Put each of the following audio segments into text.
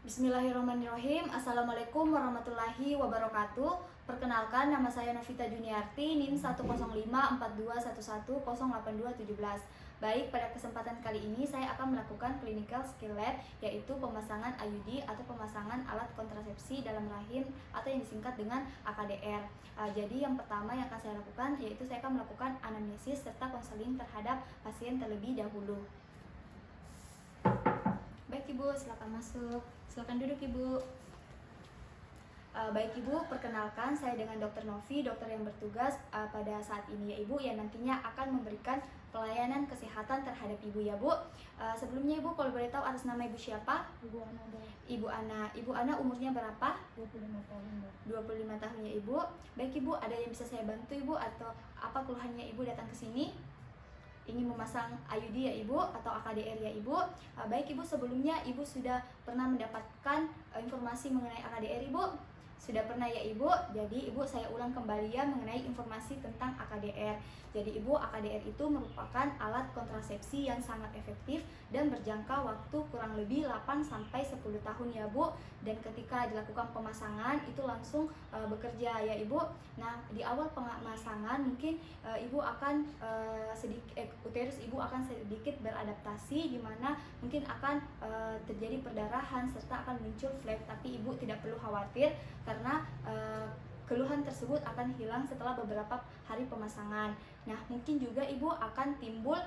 Bismillahirrahmanirrahim. Assalamualaikum warahmatullahi wabarakatuh. Perkenalkan, nama saya Novita Juniarti, NIM 1054211082217. Baik, pada kesempatan kali ini saya akan melakukan clinical skill lab, yaitu pemasangan IUD atau pemasangan alat kontrasepsi dalam rahim atau yang disingkat dengan AKDR. Jadi yang pertama yang akan saya lakukan yaitu saya akan melakukan anamnesis serta konseling terhadap pasien terlebih dahulu. Baik Ibu, silakan masuk. Silakan duduk Ibu. Baik Ibu, perkenalkan saya dengan Dr. Novi, dokter yang bertugas pada saat ini ya Ibu, yang nantinya akan memberikan pelayanan kesehatan terhadap Ibu ya Bu. Sebelumnya Ibu, kalau boleh tahu atas nama Ibu siapa? Ibu Ana. Ibu Ana. Ibu Ana umurnya berapa? 25 tahun. 25 tahun ya Ibu. Baik Ibu, ada yang bisa saya bantu Ibu atau apa keluhannya Ibu datang ke sini? Ingin memasang IUD ya Ibu atau AKDR ya Ibu. Baik Ibu, sebelumnya Ibu sudah pernah mendapatkan informasi mengenai AKDR Ibu? Sudah pernah ya Ibu. Jadi Ibu, saya ulang kembali ya mengenai informasi tentang AKDR. Jadi Ibu, AKDR itu merupakan alat kontrasepsi yang sangat efektif dan berjangka waktu kurang lebih 8-10 tahun ya Bu. Dan ketika dilakukan pemasangan itu langsung bekerja ya Ibu. Nah, di awal pemasangan mungkin Ibu akan uterus Ibu akan sedikit beradaptasi, di mana mungkin akan terjadi perdarahan serta akan muncul flap, tapi Ibu tidak perlu khawatir karena keluhan tersebut akan hilang setelah beberapa hari pemasangan. Nah, mungkin juga Ibu akan timbul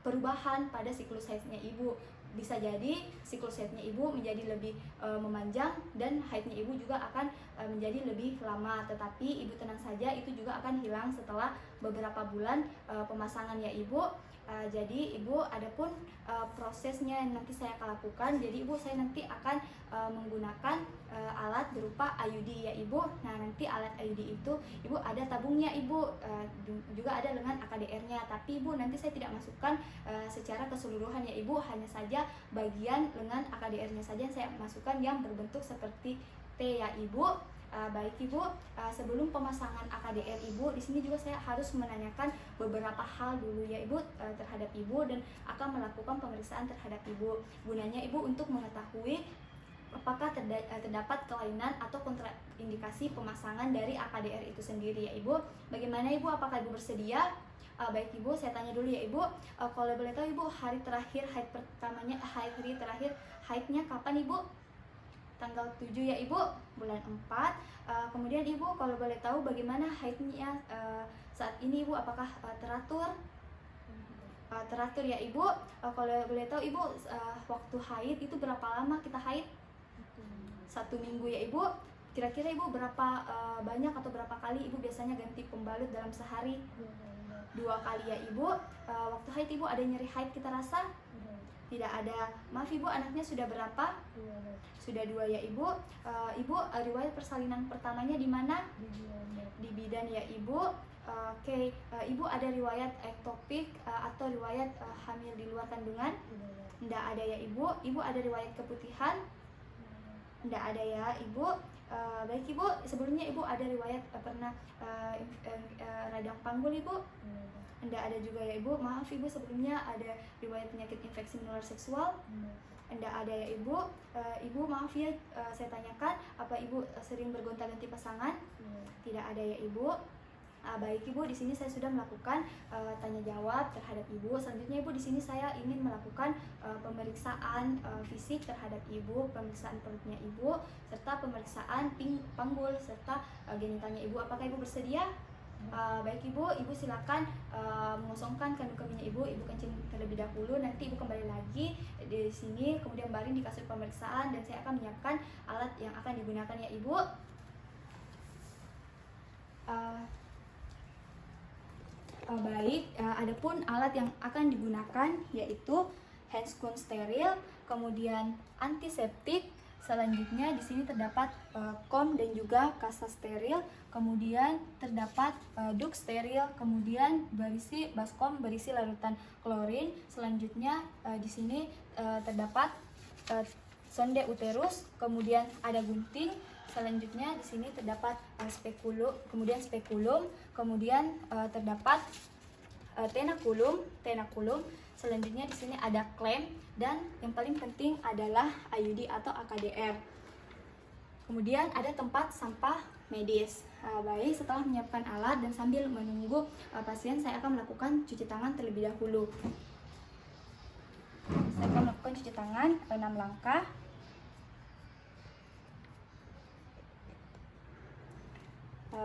perubahan pada siklus haidnya Ibu. Bisa jadi siklus haidnya Ibu menjadi lebih memanjang dan haidnya Ibu juga akan menjadi lebih lama. Tetapi Ibu tenang saja, itu juga akan hilang setelah beberapa bulan pemasangan ya Ibu. Jadi Ibu, adapun prosesnya yang nanti saya akan lakukan, jadi Ibu, saya nanti akan menggunakan alat berupa IUD ya Ibu. Nah, nanti alat IUD itu Ibu ada tabungnya Ibu, juga ada lengan AKDR-nya. Tapi Ibu, nanti saya tidak masukkan secara keseluruhan ya Ibu, hanya saja bagian lengan AKDR-nya saja saya masukkan yang berbentuk seperti T ya Ibu. Baik Ibu, sebelum pemasangan AKDR Ibu, di sini juga saya harus menanyakan beberapa hal dulu ya Ibu terhadap Ibu, dan akan melakukan pemeriksaan terhadap Ibu. Gunanya Ibu untuk mengetahui apakah terdapat kelainan atau kontraindikasi pemasangan dari AKDR itu sendiri ya Ibu. Bagaimana Ibu, apakah Ibu bersedia? Baik Ibu, saya tanya dulu ya Ibu, kalau boleh tahu Ibu, hari terakhir haid pertamanya, hari terakhir haidnya kapan Ibu? Tanggal 7 ya Ibu, bulan 4. Kemudian Ibu, kalau boleh tahu bagaimana haidnya saat ini Ibu, apakah teratur? Teratur ya Ibu. Kalau boleh tahu Ibu, waktu haid itu berapa lama kita haid? 1 minggu ya Ibu. Kira-kira Ibu berapa banyak atau berapa kali Ibu biasanya ganti pembalut dalam sehari? 2 kali ya Ibu. Waktu haid Ibu ada nyeri haid kita rasa? Tidak ada. Maaf Ibu, anaknya sudah berapa? Sudah 2 ya Ibu. Ibu, riwayat persalinan pertamanya di mana? Di bidan ya Ibu. Oke. Ibu ada riwayat ektopik atau riwayat hamil di luar kandungan? Tidak ada ya Ibu. Ibu ada riwayat keputihan? Tidak ada ya Ibu. Baik Ibu, sebelumnya Ibu ada riwayat pernah radang panggul Ibu? Tidak ada juga ya Ibu. Maaf Ibu, sebelumnya ada riwayat penyakit infeksi menular seksual? Tidak ada ya Ibu. Ibu maaf ya, saya tanyakan, apa Ibu sering bergonta-ganti pasangan? Tidak ada ya Ibu. Baik Ibu, di sini saya sudah melakukan tanya jawab terhadap Ibu. Selanjutnya Ibu, di sini saya ingin melakukan pemeriksaan fisik terhadap Ibu, pemeriksaan perutnya Ibu, serta pemeriksaan panggul serta genitalnya Ibu. Apakah Ibu bersedia? Baik Ibu, Ibu silakan mengosongkan kandung kemihnya Ibu. Ibu kencing terlebih dahulu, nanti Ibu kembali lagi di sini, kemudian baring di kasur pemeriksaan, dan saya akan menyiapkan alat yang akan digunakan ya Ibu. Baik, adapun alat yang akan digunakan yaitu handscoon steril, kemudian antiseptik. Selanjutnya di sini terdapat kom dan juga kasa steril, kemudian terdapat duk steril, kemudian berisi baskom berisi larutan klorin. Selanjutnya di sini terdapat sonde uterus, kemudian ada gunting. Selanjutnya di sini terdapat spekulum, kemudian terdapat tenakulum. Selanjutnya di sini ada klem, dan yang paling penting adalah IUD atau AKDR. Kemudian ada tempat sampah medis. Baik, setelah menyiapkan alat dan sambil menunggu pasien, saya akan melakukan cuci tangan terlebih dahulu. Saya akan melakukan cuci tangan 6 langkah.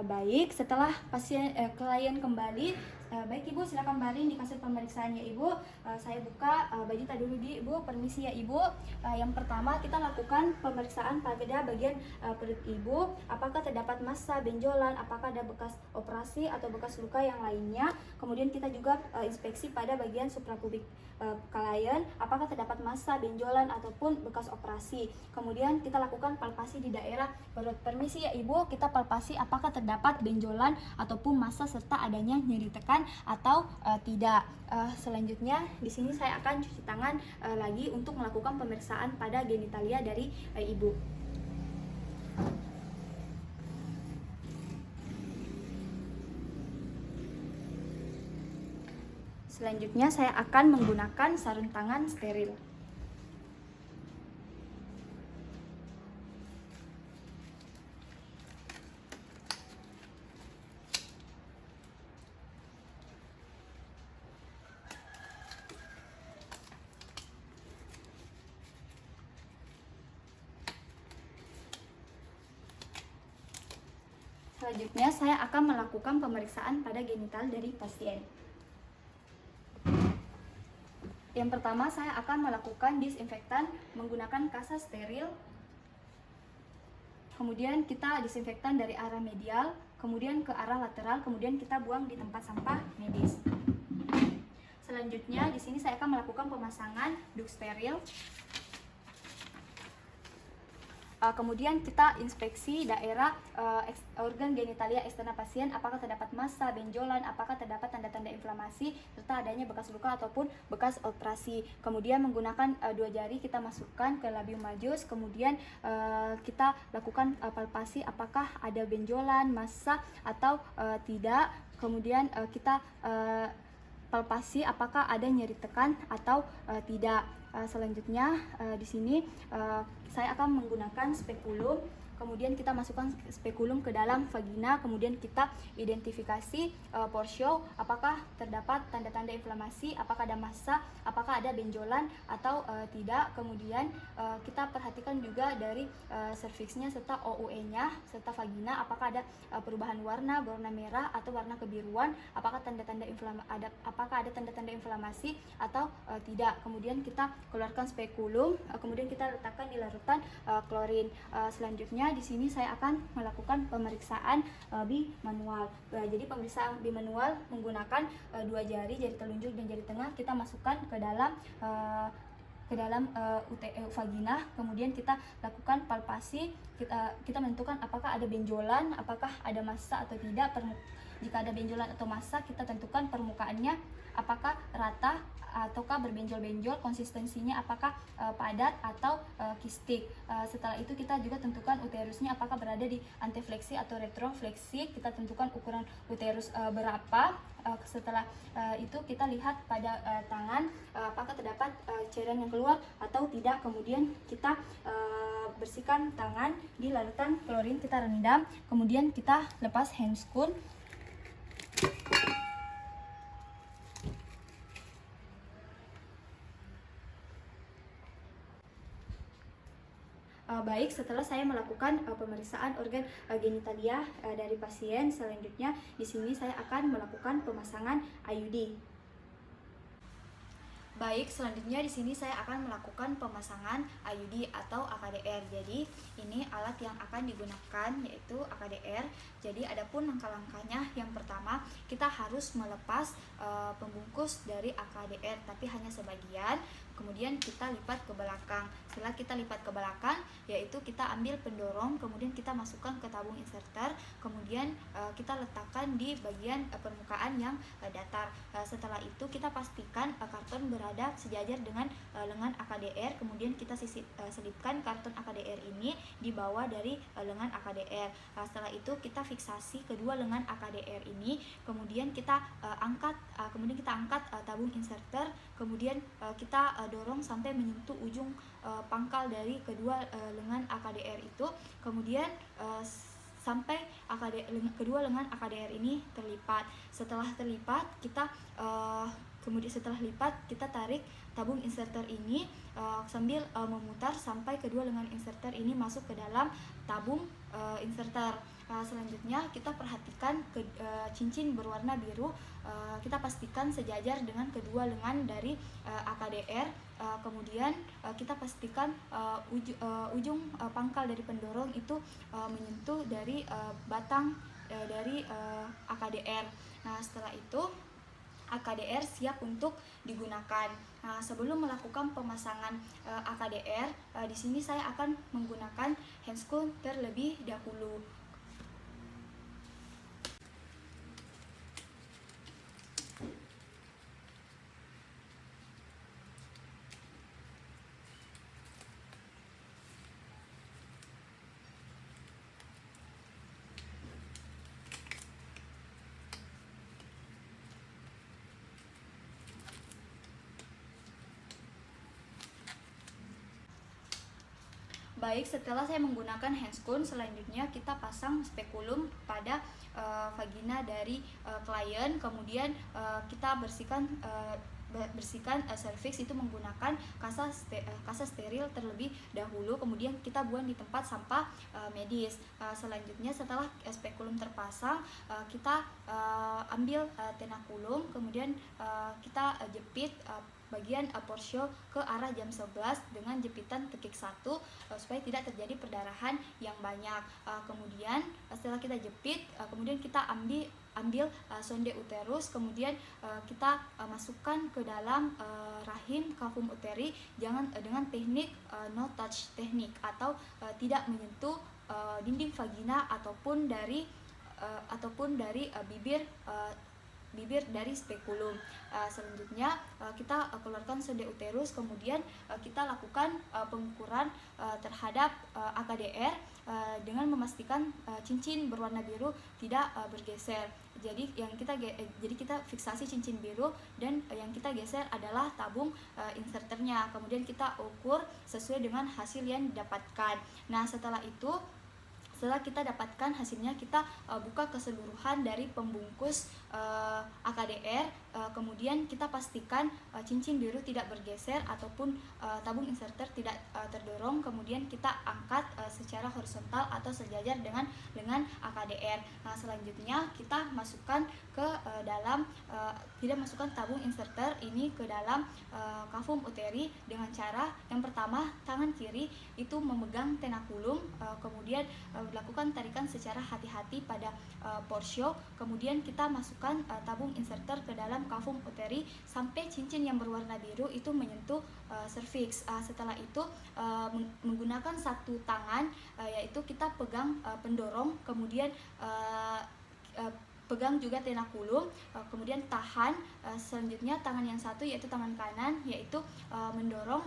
Baik, setelah klien kembali, baik Ibu, silakan baring di kasur pemeriksaan ya Ibu. Saya buka baju tadi dulu di Ibu. Permisi ya Ibu. Yang pertama kita lakukan pemeriksaan pada bagian perut Ibu. Apakah terdapat massa, benjolan, apakah ada bekas operasi atau bekas luka yang lainnya. Kemudian kita juga inspeksi pada bagian suprapubik klien, apakah terdapat massa, benjolan ataupun bekas operasi. Kemudian kita lakukan palpasi di daerah perut. Permisi ya Ibu, kita palpasi apakah terdapat benjolan ataupun massa serta adanya nyeri tekan atau tidak. Selanjutnya di sini saya akan cuci tangan lagi untuk melakukan pemeriksaan pada genitalia dari Ibu. Selanjutnya saya akan menggunakan sarung tangan steril. Selanjutnya saya akan melakukan pemeriksaan pada genital dari pasien. Yang pertama saya akan melakukan disinfektan menggunakan kasa steril. Kemudian kita disinfektan dari arah medial, kemudian ke arah lateral, kemudian kita buang di tempat sampah medis. Selanjutnya di sini saya akan melakukan pemasangan duk steril. Kemudian kita inspeksi daerah organ genitalia eksternal pasien, apakah terdapat massa, benjolan, apakah terdapat tanda-tanda inflamasi serta adanya bekas luka ataupun bekas operasi. Kemudian menggunakan 2 jari kita masukkan ke labium majus, kemudian kita lakukan palpasi apakah ada benjolan, massa atau tidak. Kemudian kita palpasi apakah ada nyeri tekan atau tidak. Selanjutnya di sini saya akan menggunakan spekulum. Kemudian kita masukkan spekulum ke dalam vagina, kemudian kita identifikasi porsio, apakah terdapat tanda-tanda inflamasi, apakah ada massa, apakah ada benjolan atau tidak. Kemudian kita perhatikan juga dari serviksnya serta OUE-nya serta vagina, apakah ada perubahan warna merah atau warna kebiruan, apakah apakah ada tanda-tanda inflamasi atau tidak. Kemudian kita keluarkan spekulum, kemudian kita letakkan di larutan klorin. Selanjutnya di sini saya akan melakukan pemeriksaan bimanual. Jadi pemeriksaan bimanual menggunakan 2 jari telunjuk dan jari tengah, kita masukkan ke dalam vagina, kemudian kita lakukan palpasi, kita menentukan apakah ada benjolan, apakah ada massa atau tidak. Jika ada benjolan atau massa, kita tentukan permukaannya apakah rata ataukah berbenjol-benjol, konsistensinya apakah padat atau kistik. Setelah itu kita juga tentukan uterusnya apakah berada di antifleksi atau retrofleksi, kita tentukan ukuran uterus berapa. Setelah itu kita lihat pada tangan apakah terdapat cairan yang keluar atau tidak. Kemudian kita bersihkan tangan di larutan klorin, kita rendam, kemudian kita lepas handscoon. Baik, setelah saya melakukan pemeriksaan organ genitalia dari pasien, selanjutnya di sini saya akan melakukan pemasangan IUD. Baik, selanjutnya di sini saya akan melakukan pemasangan IUD atau AKDR. Jadi ini alat yang akan digunakan yaitu AKDR. Jadi adapun langkah-langkahnya, yang pertama kita harus melepas pembungkus dari AKDR, tapi hanya sebagian. kemudian kita lipat ke belakang. Setelah kita lipat ke belakang, yaitu kita ambil pendorong, kemudian kita masukkan ke tabung inserter, kemudian kita letakkan di bagian permukaan yang datar. Setelah itu kita pastikan karton berada sejajar dengan lengan AKDR, kemudian kita selipkan karton AKDR ini di bawah dari lengan AKDR. Setelah itu kita fiksasi kedua lengan AKDR ini, kemudian kita angkat tabung inserter, kemudian kita dorong sampai menyentuh ujung pangkal dari kedua lengan AKDR itu, kemudian sampai kedua lengan AKDR ini terlipat. Setelah terlipat, setelah lipat kita tarik tabung inserter ini sambil memutar sampai kedua lengan inserter ini masuk ke dalam tabung inserter. Selanjutnya kita perhatikan cincin berwarna biru, kita pastikan sejajar dengan kedua lengan dari AKDR. Kemudian kita pastikan ujung pangkal dari pendorong itu menyentuh dari batang dari AKDR. Nah, setelah itu AKDR siap untuk digunakan. Nah, sebelum melakukan pemasangan AKDR, di sini saya akan menggunakan handscrew terlebih dahulu. Baik, setelah saya menggunakan handscrew, selanjutnya kita pasang spekulum pada vagina dari klien. Kemudian kita bersihkan serviks itu menggunakan kasa steril terlebih dahulu, kemudian kita buang di tempat sampah medis. Selanjutnya setelah spekulum terpasang, kita ambil tenakulum, kemudian kita jepit bagian porsio ke arah jam 11 dengan jepitan tekik 1 supaya tidak terjadi perdarahan yang banyak. Kemudian setelah kita jepit, kemudian kita ambil sonde uterus, kemudian kita masukkan ke dalam rahim kafum uteri dengan teknik no touch teknik, atau tidak menyentuh dinding vagina ataupun dari bibir dari spekulum. Selanjutnya kita keluarkan sonde uterus, kemudian kita lakukan pengukuran terhadap AKDR dengan memastikan cincin berwarna biru tidak bergeser. Jadi kita fiksasi cincin biru, dan yang kita geser adalah tabung inserternya. Kemudian kita ukur sesuai dengan hasil yang didapatkan. Nah, setelah kita dapatkan hasilnya, kita buka keseluruhan dari pembungkus AKDR, kemudian kita pastikan cincin biru tidak bergeser ataupun tabung inserter tidak terdorong, kemudian kita angkat secara horizontal atau sejajar dengan AKDR. Nah, selanjutnya kita masukkan ke tidak masukkan tabung inserter ini ke dalam kafum uteri dengan cara yang pertama, tangan kiri itu memegang tenakulum, kemudian dilakukan tarikan secara hati-hati pada porsio, kemudian kita masukkan tabung inserter ke dalam kafum uteri sampai cincin yang berwarna biru itu menyentuh serviks. Setelah itu menggunakan satu tangan, yaitu kita pegang pendorong, kemudian pegang juga tenakulum, kemudian tahan. Selanjutnya tangan yang satu, yaitu tangan kanan, yaitu mendorong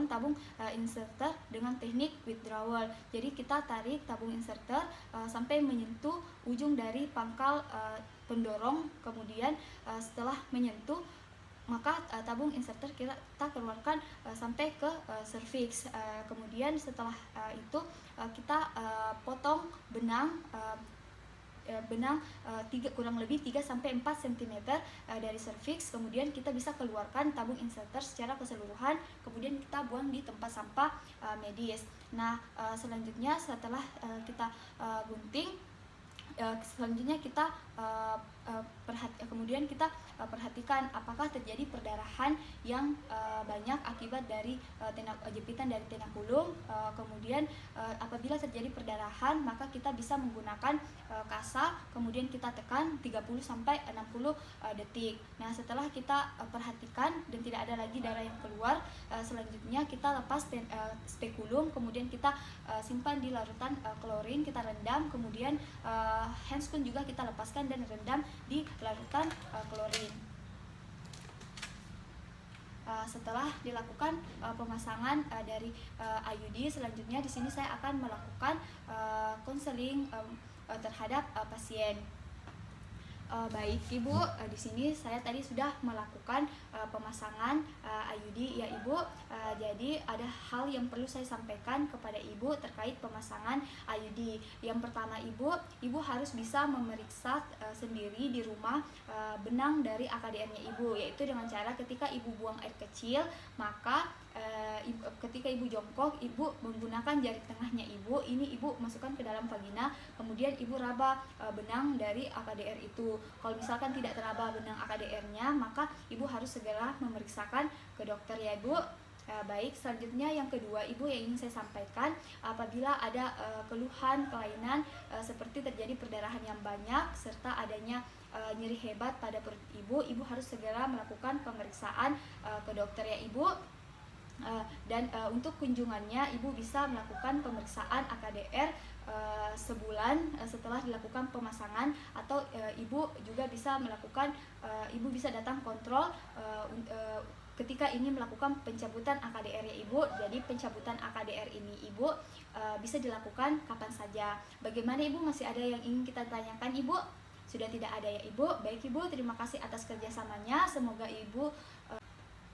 tabung inserter dengan teknik withdrawal. Jadi kita tarik tabung inserter sampai menyentuh ujung dari pangkal pendorong, kemudian setelah menyentuh, maka tabung inserter kita keluarkan sampai ke serviks. Kemudian setelah itu kita potong benang kurang lebih 3-4 cm dari serviks. Kemudian kita bisa keluarkan tabung inserter secara keseluruhan, kemudian kita buang di tempat sampah medis. Nah, selanjutnya setelah kita gunting, selanjutnya kita kemudian kita perhatikan apakah terjadi perdarahan yang banyak akibat dari jepitan dari tenakulum. Kemudian apabila terjadi perdarahan, maka kita bisa menggunakan kasa, kemudian kita tekan 30-60 detik. Nah, setelah kita perhatikan dan tidak ada lagi darah yang keluar, selanjutnya kita lepas spekulum, kemudian kita simpan di larutan klorin, kita rendam, kemudian handscoon juga kita lepaskan dan rendam di larutan klorin. Setelah dilakukan pemasangan dari IUD, selanjutnya di sini saya akan melakukan konseling terhadap pasien. Baik Ibu, di sini saya tadi sudah melakukan pemasangan IUD ya Ibu. Jadi ada hal yang perlu saya sampaikan kepada Ibu terkait pemasangan IUD. Yang pertama Ibu harus bisa memeriksa sendiri di rumah benang dari AKDR-nya Ibu, yaitu dengan cara ketika Ibu buang air kecil, maka ketika Ibu jongkok, Ibu menggunakan jari tengahnya Ibu, ini Ibu masukkan ke dalam vagina, kemudian Ibu raba benang dari AKDR itu. Kalau misalkan tidak teraba benang AKDR-nya, maka Ibu harus segera memeriksakan ke dokter ya Ibu. Baik, selanjutnya yang kedua Ibu yang ingin saya sampaikan, apabila ada keluhan kelainan seperti terjadi perdarahan yang banyak serta adanya nyeri hebat pada perut Ibu harus segera melakukan pemeriksaan ke dokter ya Ibu. Dan untuk kunjungannya Ibu bisa melakukan pemeriksaan AKDR sebulan setelah dilakukan pemasangan, atau Ibu juga bisa melakukan Ibu bisa datang kontrol ketika ingin melakukan pencabutan AKDR-nya Ibu. Jadi pencabutan AKDR ini Ibu bisa dilakukan kapan saja. Bagaimana Ibu, masih ada yang ingin kita tanyakan Ibu? Sudah tidak ada ya Ibu? Baik Ibu, terima kasih atas kerjasamanya. Semoga Ibu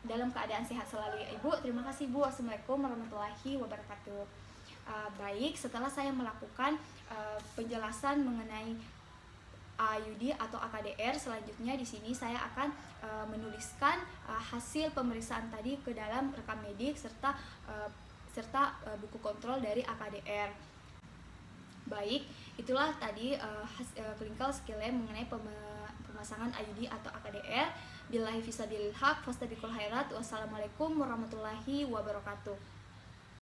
dalam keadaan sehat selalu ya Ibu. Terima kasih Bu. Wassalamualaikum warahmatullahi wabarakatuh. Baik, setelah saya melakukan penjelasan mengenai IUD atau AKDR, selanjutnya di sini saya akan menuliskan hasil pemeriksaan tadi ke dalam rekam medik serta buku kontrol dari AKDR. Baik, itulah tadi clinical skill mengenai pemasangan IUD atau AKDR. Billahi fisabilil haq, fastabiqul khairat. Wassalamualaikum warahmatullahi wabarakatuh.